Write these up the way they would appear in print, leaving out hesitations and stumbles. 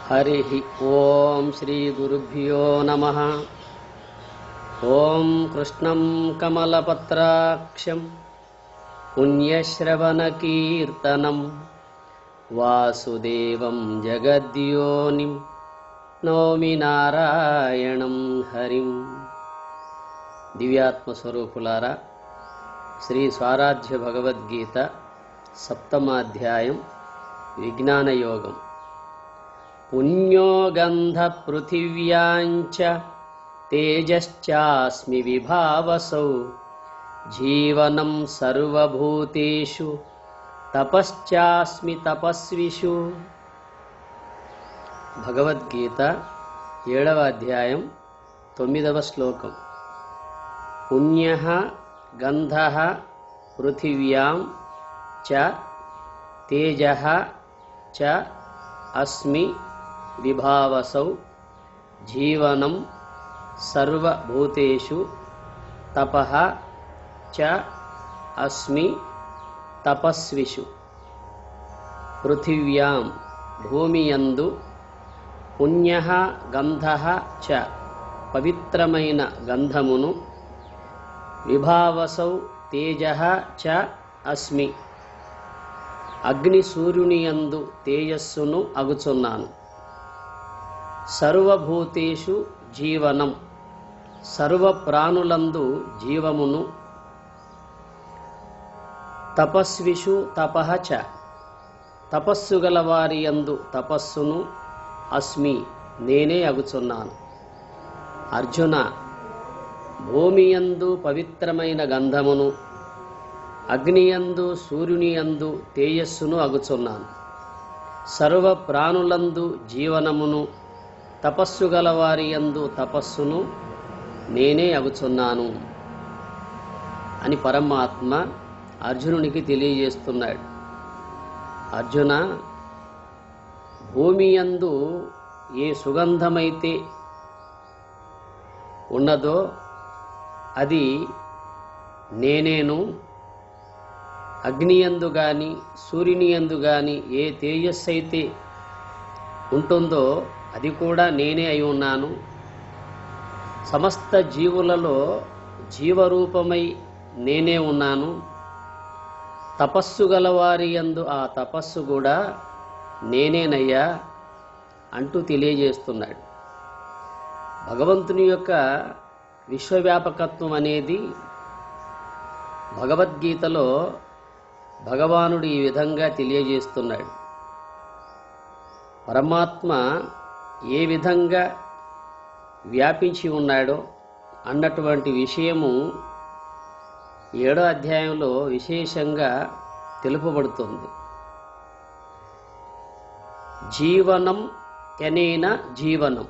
हरिः ओं श्री गुरुभ्यो नमः। ओं कृष्णं कमलपत्राक्षं पुण्यश्रवणकीर्तनं वासुदेवं जगद्योनिं नौमि नारायणं हरिं। दिव्यात्मस्वरूपुलारा श्री स्वाराध्य भगवद्गीత सप्तमाध्यायं विज्ञानयोगं। पुण्यो गन्ध पृथिव्याञ्च तेजश्चास्मि विभावसौ जीवनं सर्वभूतेषु तपश्चास्मि तपस्विषु। भगवद्गीత 7వ అధ్యాయం 9వ శ్లోకం। पुण्यः गन्धः पृथिव्यां च तेजः च अस्मि विभावसौ जीवनं सर्वभूतेषु तपः च अस्मि तपस्विषु। पृथिव्यां भूमियंदु पुण्यः गंधः च पवित्रమైన గంధమును విభావసౌ తేజః చ అస్మి అగ్ని సూర్యునియందు తేజస్సును అగుచున్నాను। సర్వభూతేషు జీవనం సర్వ ప్రాణులందు జీవమును తపస్విషు తపః చ తపస్సు గల వారి యందు తపస్సును అస్మి నేనే అగుచున్నాను। అర్జున, భూమియందు పవిత్రమైన గంధమును అగ్నియందు సూర్యునియందు తేజస్సును అగుచున్నాను। సర్వ ప్రాణులందు జీవనమును తపస్సు గల వారి యందు తపస్సును నేనే అగుచున్నాను అని పరమాత్మ అర్జునునికి తెలియజేస్తున్నాడు। అర్జున, భూమియందు ఏ సుగంధమైతే ఉన్నదో అది నేనేను। అగ్నియందు గాని సూర్యునియందు గాని ఏ తేజస్సు అయితే ఉంటుందో అది కూడా నేనే అయి ఉన్నాను। సమస్త జీవులలో జీవరూపమై నేనే ఉన్నాను। తపస్సు గలవారి యందు ఆ తపస్సు కూడా నేనేనయ్యా అంటూ తెలియజేస్తున్నాడు। భగవంతుని యొక్క విశ్వవ్యాపకత్వం అనేది భగవద్గీతలో భగవానుడు ఈ విధంగా తెలియజేస్తున్నాడు। పరమాత్మ ఏ విధంగా వ్యాపించి ఉన్నాడో అన్నటువంటి విషయము 7వ అధ్యాయంలో విశేషంగా తెలుపబడుతుంది। జీవనం త్యనేన జీవనం,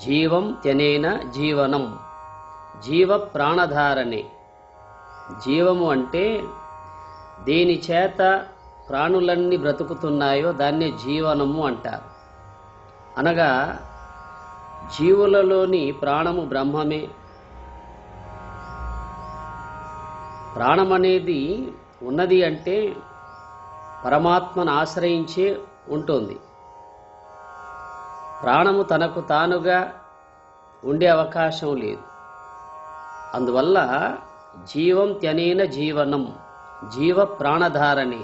జీవం త్యనేన జీవనం, జీవ ప్రాణధారణే। జీవము అంటే దేని చేత ప్రాణులన్నీ బ్రతుకుతున్నాయో దాన్నే జీవనము అంటారు। అనగా జీవులలోని ప్రాణము బ్రహ్మమే। ప్రాణం అనేది ఉన్నది అంటే పరమాత్మను ఆశ్రయించే ఉంటుంది। ప్రాణము తనకు తానుగా ఉండే అవకాశం లేదు। అందువల్ల జీవం త్యనేన జీవనం, జీవ ప్రాణధారణి,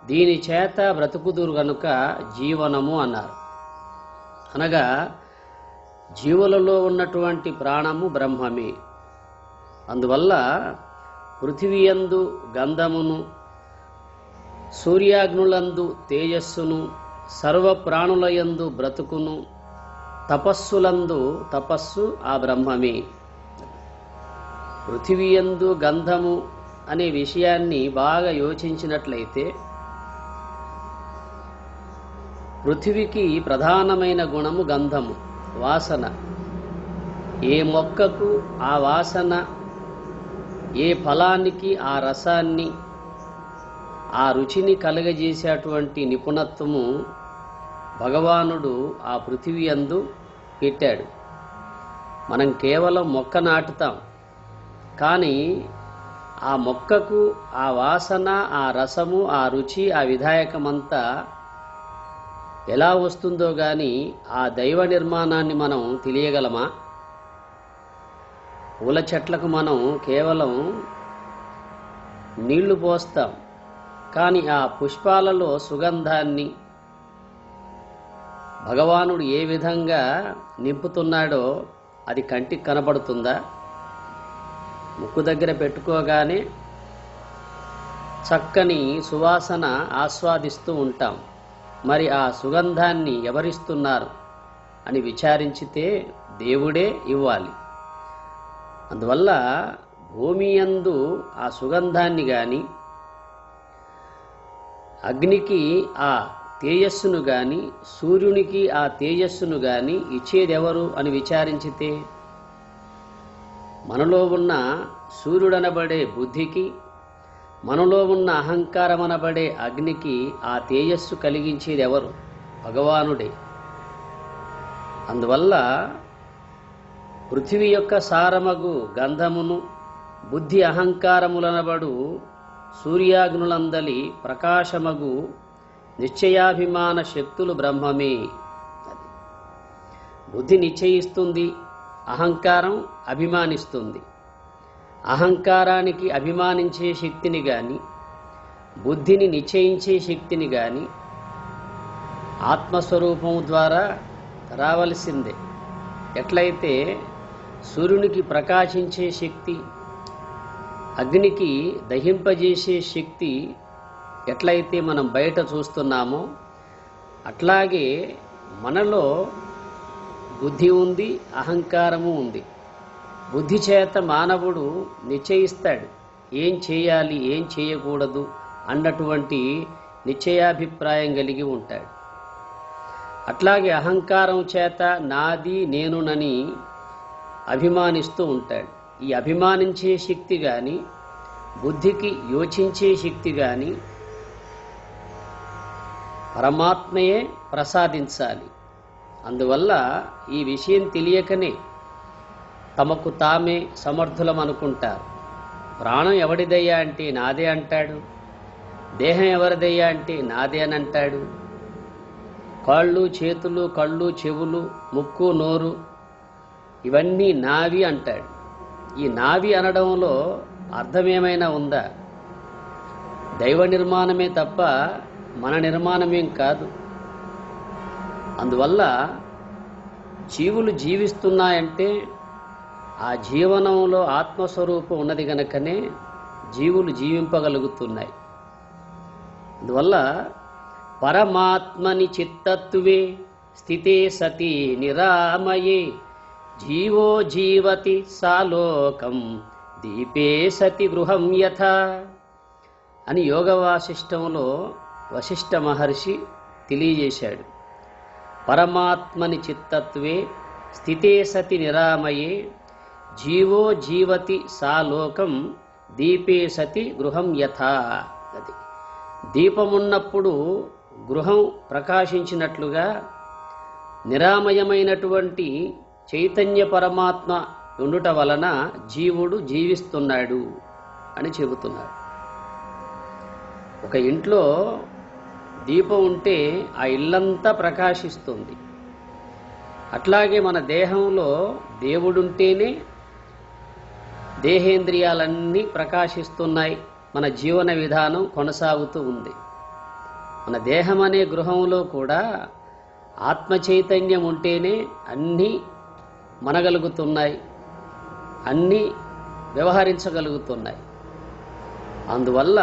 దీని చేత బ్రతుకుదురు గనుక జీవనము అన్నారు। అనగా జీవులలో ఉన్నటువంటి ప్రాణము బ్రహ్మమే। అందువల్ల పృథివీయందు గంధమును సూర్యాగ్నులందు తేజస్సును సర్వ ప్రాణులయందు బ్రతుకును తపస్సులందు తపస్సు ఆ బ్రహ్మమే। పృథివీయందు గంధము అనే విషయాన్ని బాగా యోచించినట్లయితే పృథివికి ప్రధానమైన గుణము గంధము, వాసన। ఏ మొక్కకు ఆ వాసన, ఏ ఫలానికి ఆ రసాన్ని, ఆ రుచిని కలగజేసేటువంటి నిపుణత్వము భగవానుడు ఆ పృథివీ యందు పెట్టాడు। మనం కేవలం మొక్క నాటుతాం, కానీ ఆ మొక్కకు ఆ వాసన, ఆ రసము, ఆ రుచి, ఆ విధాయకమంతా ఎలా వస్తుందో కానీ ఆ దైవ నిర్మాణాన్ని మనం తెలియగలమా? పూల చెట్లకు మనం కేవలం నీళ్లు పోస్తాం, కానీ ఆ పుష్పాలలో సుగంధాన్ని భగవానుడు ఏ విధంగా నింపుతున్నాడో అది కంటికి కనబడుతుందా? ముక్కు దగ్గర పెట్టుకోగానే చక్కని సువాసన ఆస్వాదిస్తూ ఉంటాం. మరి ఆ సుగంధాన్ని ఎవరిస్తున్నారు అని విచారించితే దేవుడే ఇవ్వాలి. అందువల్ల భూమి యందు ఆ సుగంధాన్ని కానీ, అగ్నికి ఆ తేజస్సును కానీ, సూర్యునికి ఆ తేజస్సును కానీ ఇచ్చేదెవరు అని విచారించితే మనలో ఉన్న సూర్యుడనబడే బుద్ధికి, మనలో ఉన్న అహంకారమనబడే అగ్నికి ఆ తేజస్సు కలిగించేది ఎవరు? భగవానుడే. అందువల్ల పృథివీ యొక్క సారమగు గంధమును, బుద్ధి అహంకారములనబడు సూర్యాగ్నులందలి ప్రకాశమగు నిశ్చయాభిమాన శక్తులు బ్రహ్మమే. బుద్ధి నిశ్చయిస్తుంది, అహంకారం అభిమానిస్తుంది. అహంకారానికి అభిమానించే శక్తిని కానీ, బుద్ధిని నిశ్చయించే శక్తిని కానీ ఆత్మస్వరూపం ద్వారా రావలసిందే. ఎట్లయితే సూర్యునికి ప్రకాశించే శక్తి, అగ్నికి దహింపజేసే శక్తి ఎట్లయితే మనం బయట చూస్తున్నామో, అట్లాగే మనలో బుద్ధి ఉంది, అహంకారము ఉంది. బుద్ధి చేత మానవుడు నిశ్చయిస్తాడు ఏం చేయాలి, ఏం చేయకూడదు అన్నటువంటి నిశ్చయాభిప్రాయం కలిగి ఉంటాడు. అట్లాగే అహంకారం చేత నాది, నేనునని అభిమానిస్తూ ఉంటాడు. ఈ అభిమానించే శక్తి కానీ, బుద్ధికి యోచించే శక్తి కానీ పరమాత్మయే ప్రసాదించాలి. అందువల్ల ఈ విషయం తెలియకనే తమకు తామే సమర్థులం అనుకుంటారు. ప్రాణం ఎవడిదయ్యా అంటే నాదే అంటాడు, దేహం ఎవరిదయ్యా అంటే నాదే అని అంటాడు. కాళ్ళు, చేతులు, కళ్ళు, చెవులు, ముక్కు, నోరు ఇవన్నీ నావి అంటాడు. ఈ నావి అనడంలో అర్థమేమైనా ఉందా? దైవ నిర్మాణమే తప్ప మన నిర్మాణమేం కాదు. అందువల్ల జీవులు జీవిస్తున్నాయంటే ఆ జీవనంలో ఆత్మస్వరూపం ఉన్నది గనకనే జీవులు జీవింపగలుగుతున్నాయి. అందువల్ల పరమాత్మని చిత్తత్వే స్థితే సతి నిరామయే జీవో జీవతి సాలోకం దీపే సతి గృహం యథ అని యోగ వాసిష్టంలో వశిష్ఠ మహర్షి తెలియజేశాడు. పరమాత్మని చిత్తత్వే స్థితే సతి నిరామయే జీవో జీవతి సాలోకం దీపే సతి గృహం యథా. అది దీపమున్నప్పుడు గృహం ప్రకాశించినట్లుగా నిరామయమైనటువంటి చైతన్య పరమాత్మ ఉండుట వలన జీవుడు జీవిస్తున్నాడు అని చెబుతున్నాడు. ఒక ఇంట్లో దీపం ఉంటే ఆ ఇల్లంతా ప్రకాశిస్తుంది. అట్లాగే మన దేహంలో దేవుడుంటేనే దేహేంద్రియాలన్నీ ప్రకాశిస్తున్నాయి, మన జీవన విధానం కొనసాగుతూ ఉంది. మన దేహం అనే గృహంలో కూడా ఆత్మ చైతన్యం ఉంటేనే అన్నీ మనగలుగుతున్నాయి, అన్నీ వ్యవహరించగలుగుతున్నాయి. అందువల్ల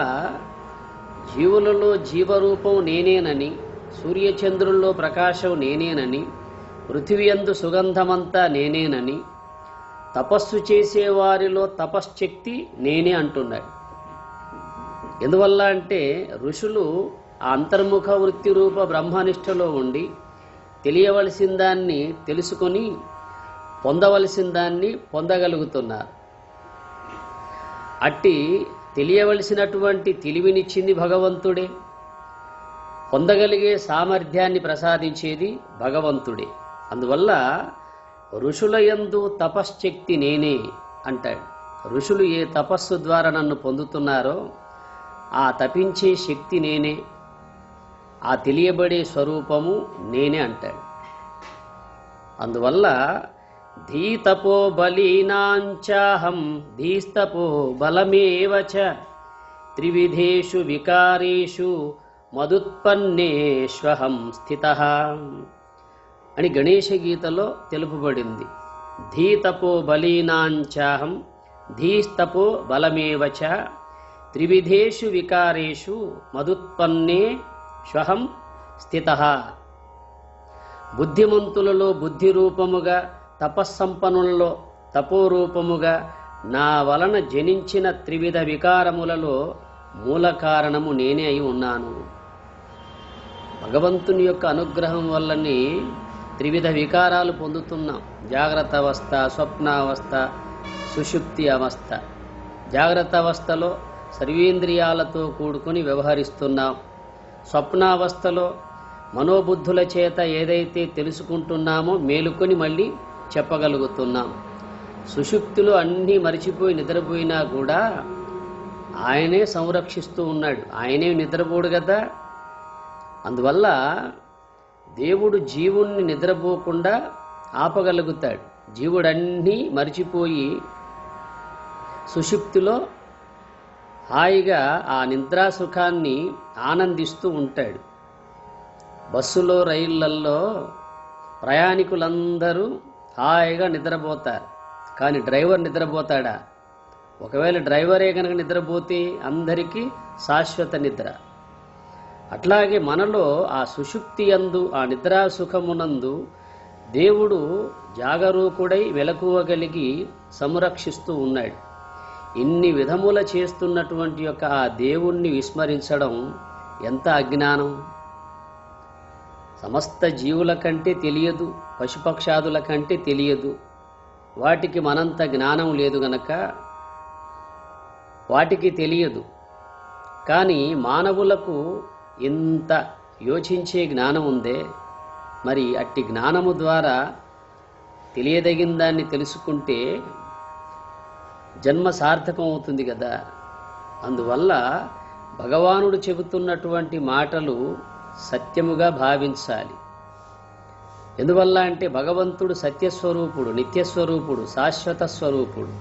జీవులలో జీవరూపం నేనేనని, సూర్యచంద్రుల్లో ప్రకాశం నేనేనని, పృథివీయందు సుగంధమంతా నేనేనని, తపస్సు చేసేవారిలో తపశ్శక్తి నేనే అంటున్నాడు. ఎందువల్ల అంటే ఋషులు ఆ అంతర్ముఖ వృత్తి రూప బ్రహ్మనిష్టలో ఉండి తెలియవలసిన దాన్ని తెలుసుకొని పొందవలసిన దాన్ని పొందగలుగుతున్నారు. అట్టి తెలియవలసినటువంటి తెలివినిచ్చింది భగవంతుడే, పొందగలిగే సామర్థ్యాన్ని ప్రసాదించేది భగవంతుడే. అందువల్ల ఋషుల యందు తపశ్శక్తి నేనే అంటాడు. ఋషులు ఏ తపస్సు ద్వారా నన్ను పొందుతున్నారో ఆ తపించే శక్తి నేనే. ఆ తెలియబడే స్వరూపము నేనే అంటాడు. అందువల్ల ధీతపో బలీనాంచాహం ధీస్తపో బలమేవ చ త్రివిధేషు వికారేషు మదుత్పన్నేష్వహం స్థితః అని గణేశ గీతలో తెలుపబడింది. ధీతపో బలీనాంచాహం ధీస్తపో బలమేవ చ త్రివిధేషు వికారేషు మదుత్పన్నేష్వహం స్థితః. బుద్ధిమంతులలో బుద్ధి రూపముగా, తపస్సంపన్నులలో తపోరూపముగా నా వలన జనించిన త్రివిధ వికారములలో మూల కారణము నేనే అయి ఉన్నాను. భగవంతుని యొక్క అనుగ్రహం వల్లనే త్రివిధ వికారాలు పొందుతున్నాం. జాగ్రత్త అవస్థ, స్వప్నావస్థ, సుషుప్తి అవస్థ. జాగ్రత్త అవస్థలో సర్వేంద్రియాలతో కూడుకొని వ్యవహరిస్తున్నాం. స్వప్నావస్థలో మనోబుద్ధుల చేత ఏదైతే తెలుసుకుంటున్నామో మేలుకొని మళ్ళీ చెప్పగలుగుతున్నాం. సుషుప్తిలో అన్నీ మరిచిపోయి నిద్రపోయినా కూడా ఆయనే సంరక్షిస్తూ ఉన్నాడు. ఆయనే నిద్రపోడు కదా. అందువల్ల దేవుడు జీవుణ్ణి నిద్రపోకుండా ఆపగలుగుతాడు. జీవుడన్నీ మరిచిపోయి సుషుప్తిలో హాయిగా ఆ నిద్రా సుఖాన్ని ఆనందిస్తూ ఉంటాడు. బస్సులో, రైళ్లల్లో ప్రయాణికులందరూ హాయిగా నిద్రపోతారు. కానీ డ్రైవర్ నిద్రపోతాడా? ఒకవేళ డ్రైవరే కనుక నిద్రపోతే అందరికీ శాశ్వత నిద్ర. అట్లాగే మనలో ఆ సుషుప్తి యందు, ఆ నిద్రా సుఖమునందు దేవుడు జాగరూకుడై వెలకువగలిగి సంరక్షిస్తూ ఉన్నాడు. ఇన్ని విధముల చేస్తున్నటువంటి యొక్క ఆ దేవుణ్ణి విస్మరించడం ఎంత అజ్ఞానం! సమస్త జీవుల కంటే తెలియదు, పశుపక్షాదుల కంటే తెలియదు. వాటికి మనంత జ్ఞానం లేదు గనక వాటికి తెలియదు. కానీ మానవులకు ఇంత యోచించే జ్ఞానం ఉందే. మరి అట్టి జ్ఞానము ద్వారా తెలియదగిన దాన్ని తెలుసుకుంటే జన్మ సార్థకం అవుతుంది కదా. అందువల్ల భగవానుడు చెబుతున్నటువంటి మాటలు సత్యముగా భావించాలి. ఎందువల్ల అంటే భగవంతుడు సత్యస్వరూపుడు, నిత్యస్వరూపుడు, శాశ్వత స్వరూపుడు.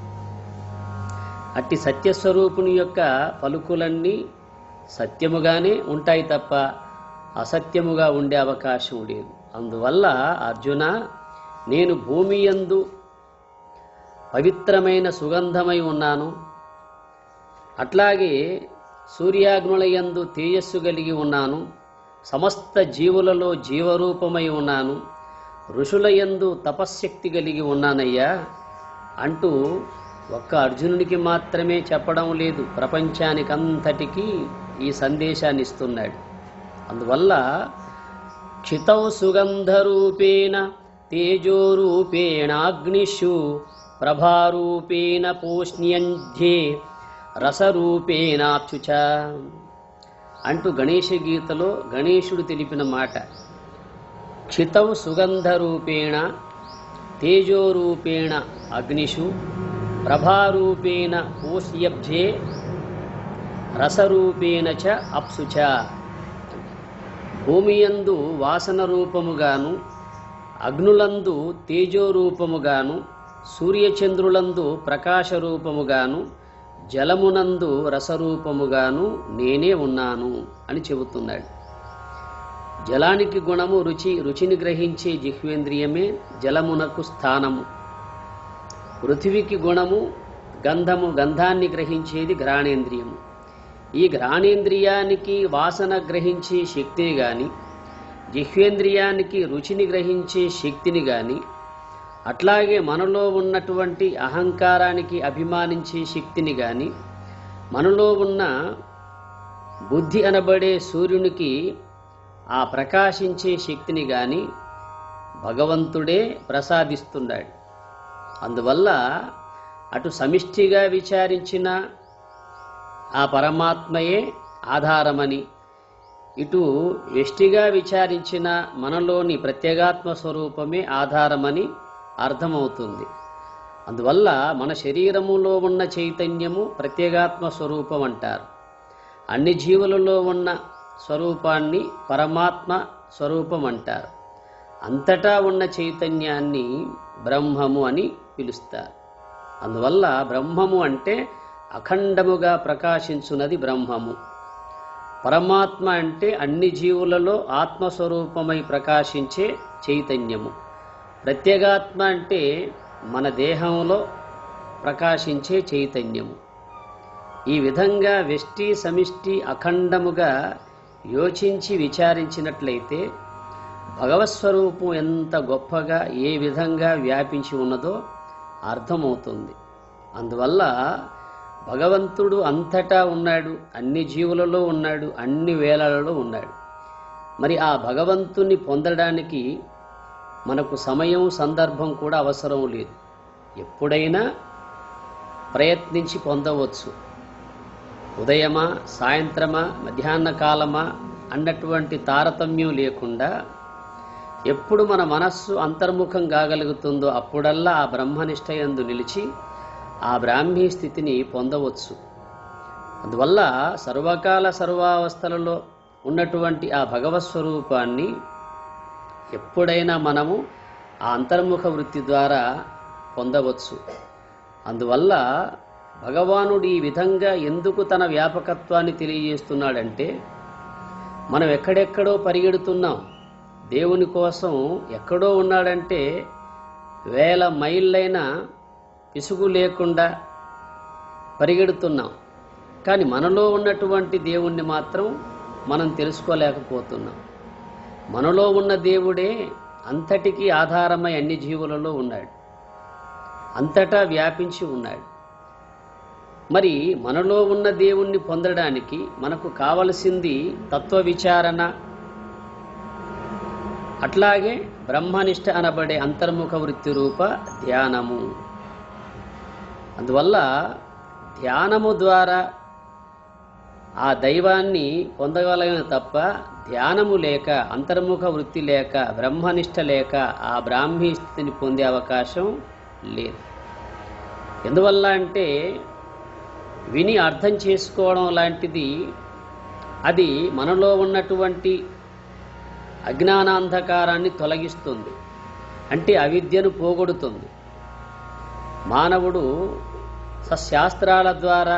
అట్టి సత్యస్వరూపుని యొక్క పలుకులన్నీ సత్యముగానే ఉంటాయి తప్ప అసత్యముగా ఉండే అవకాశం లేదు. అందువల్ల అర్జున, నేను భూమి యందు పవిత్రమైన సుగంధమై ఉన్నాను, అట్లాగే సూర్యాగ్నుల యందు తేజస్సు కలిగి ఉన్నాను, సమస్త జీవులలో జీవరూపమై ఉన్నాను, ఋషుల యందు తపశ్శక్తి కలిగి ఉన్నానయ్యా అంటూ ఒక్క అర్జునునికి మాత్రమే చెప్పడం లేదు, ప్రపంచానికంతటికీ ఈ సందేశాన్ని ఇస్తున్నాడు. అందువల్ల క్షితౌ సుగంధరూపేణ తేజోరూపేణాగ్నిషు ప్రభారూపేణ పూష్ణ్యంధ్యే రసరూపేణాచ్యుచ అంటూ గణేశ గీతలో గణేశుడు తెలిపిన మాట. క్షితౌ సుగంధరూపేణ తేజోరూపేణ అగ్నిషు ప్రభారూపేణ పూష్యబ్జే రసరూపేణ చ అప్సుచ. భూమియందు వాసన రూపముగాను, అగ్నులందు తేజోరూపముగాను, సూర్యచంద్రులందు ప్రకాశ రూపముగాను, జలమునందు రసరూపముగాను నేనే ఉన్నాను అని చెబుతున్నాడు. జలానికి గుణము రుచి, రుచిని గ్రహించే జిహ్వేంద్రియమే జలమునకు స్థానము. పృథివికి గుణము గంధము, గంధాన్ని గ్రహించేది ఘ్రాణేంద్రియము. ఈ ఘ్రాణేంద్రియానికి వాసన గ్రహించే శక్తిని గాని, జిహ్వేంద్రియానికి రుచిని గ్రహించే శక్తిని గాని, అట్లాగే మనలో ఉన్నటువంటి అహంకారానికి అభిమానించే శక్తిని గాని, మనలో ఉన్న బుద్ధి అనబడే సూర్యునికి ఆ ప్రకాశించే శక్తిని గాని భగవంతుడే ప్రసాదిస్తున్నాడు. అందువల్ల అటు సమిష్టిగా విచారించిన ఆ పరమాత్మయే ఆధారమని, ఇటు వ్యష్టిగా విచారించిన మనలోని ప్రత్యేగాత్మ స్వరూపమే ఆధారమని అర్థమవుతుంది. అందువల్ల మన శరీరములో ఉన్న చైతన్యము ప్రత్యేగాత్మ స్వరూపం అంటారు. అన్ని జీవులలో ఉన్న స్వరూపాన్ని పరమాత్మ స్వరూపం అంటారు. అంతటా ఉన్న చైతన్యాన్ని బ్రహ్మము అని పిలుస్తారు. అందువల్ల బ్రహ్మము అంటే అఖండముగా ప్రకాశించున్నది బ్రహ్మము. పరమాత్మ అంటే అన్ని జీవులలో ఆత్మస్వరూపమై ప్రకాశించే చైతన్యము. ప్రత్యేగాత్మ అంటే మన దేహంలో ప్రకాశించే చైతన్యము. ఈ విధంగా వ్యష్టి సమిష్టి అఖండముగా యోచించి విచారించినట్లయితే భగవత్స్వరూపం ఎంత గొప్పగా ఏ విధంగా వ్యాపించి ఉన్నదో అర్థమవుతుంది. అందువల్ల భగవంతుడు అంతటా ఉన్నాడు, అన్ని జీవులలో ఉన్నాడు, అన్ని వేళలలో ఉన్నాడు. మరి ఆ భగవంతుని పొందడానికి మనకు సమయం సందర్భం కూడా అవసరం లేదు. ఎప్పుడైనా ప్రయత్నించి పొందవచ్చు. ఉదయమా, సాయంత్రమా, మధ్యాహ్న కాలమా అన్నటువంటి తారతమ్యం లేకుండా ఎప్పుడు మన మనస్సు అంతర్ముఖం కాగలుగుతుందో అప్పుడల్లా ఆ బ్రహ్మనిష్ట యందు నిలిచి ఆ బ్రాహ్మీ స్థితిని పొందవచ్చు. అందువల్ల సర్వకాల సర్వావస్థలలో ఉన్నటువంటి ఆ భగవత్ స్వరూపాన్ని ఎప్పుడైనా మనము ఆ అంతర్ముఖ వృత్తి ద్వారా పొందవచ్చు. అందువల్ల భగవానుడు ఈ విధంగా ఎందుకు తన వ్యాపకత్వాన్ని తెలియజేస్తున్నాడంటే, మనం ఎక్కడెక్కడో పరిగెడుతున్నాం, దేవుని కోసం ఎక్కడో ఉన్నాడంటే వేల మైళ్ళైనా పిసుగు లేకుండా పరిగెడుతున్నాం. కానీ మనలో ఉన్నటువంటి దేవుణ్ణి మాత్రం మనం తెలుసుకోలేకపోతున్నాం. మనలో ఉన్న దేవుడే అంతటికీ ఆధారమై అన్ని జీవులలో ఉన్నాడు, అంతటా వ్యాపించి ఉన్నాడు. మరి మనలో ఉన్న దేవుణ్ణి పొందడానికి మనకు కావలసింది తత్వ విచారణ, అట్లాగే బ్రహ్మనిష్ట అనబడే అంతర్ముఖ వృత్తి రూప ధ్యానము. అందువల్ల ధ్యానము ద్వారా ఆ దైవాన్ని పొందగలగను తప్ప ధ్యానము లేక, అంతర్ముఖ వృత్తి లేక, బ్రహ్మనిష్ట లేక ఆ బ్రాహ్మీ స్థితిని పొందే అవకాశం లేదు. ఎందువల్ల అంటే విని అర్థం చేసుకోవడం లాంటిది, అది మనలో ఉన్నటువంటి అజ్ఞానాంధకారాన్ని తొలగిస్తుంది, అంటే అవిద్యను పోగొడుతుంది. మానవుడు శాస్త్రాల ద్వారా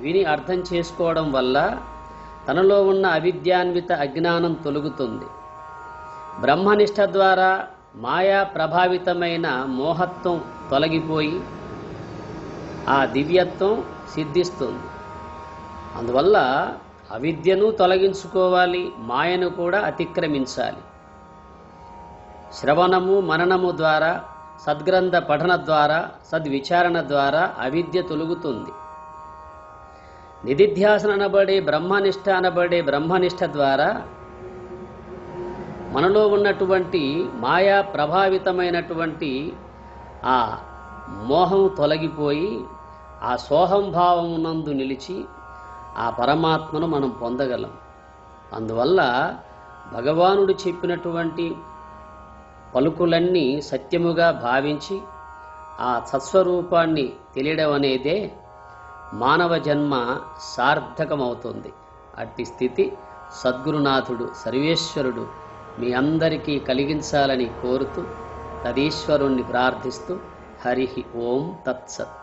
విని అర్థం చేసుకోవడం వల్ల తనలో ఉన్న అవిద్యాన్విత అజ్ఞానం తొలగుతుంది. బ్రహ్మనిష్ట ద్వారా మాయా ప్రభావితమైన మోహత్వం తొలగిపోయి ఆ దివ్యత్వం సిద్ధిస్తుంది. అందువల్ల అవిద్యను తొలగించుకోవాలి, మాయను కూడా అతిక్రమించాలి. శ్రవణము మననము ద్వారా, సద్గ్రంథ పఠన ద్వారా, సద్విచారణ ద్వారా అవిద్య తొలగుతుంది. నిధిధ్యాసన అనబడే బ్రహ్మనిష్ట ద్వారా మనలో ఉన్నటువంటి మాయా ప్రభావితమైనటువంటి ఆ మోహం తొలగిపోయి ఆ సోహంభావమునందు నిలిచి ఆ పరమాత్మను మనం పొందగలం. అందువల్ల భగవానుడు చెప్పినటువంటి పలుకులన్నీ సత్యముగా భావించి ఆ సత్స్వరూపాన్ని తెలియడం అనేదే మానవ జన్మ సార్థకమవుతుంది. అట్టి స్థితి సద్గురునాథుడు సర్వేశ్వరుడు మీ అందరికీ కలిగించాలని కోరుతూ తదీశ్వరుణ్ణి ప్రార్థిస్తూ హరి ఓం తత్సత్.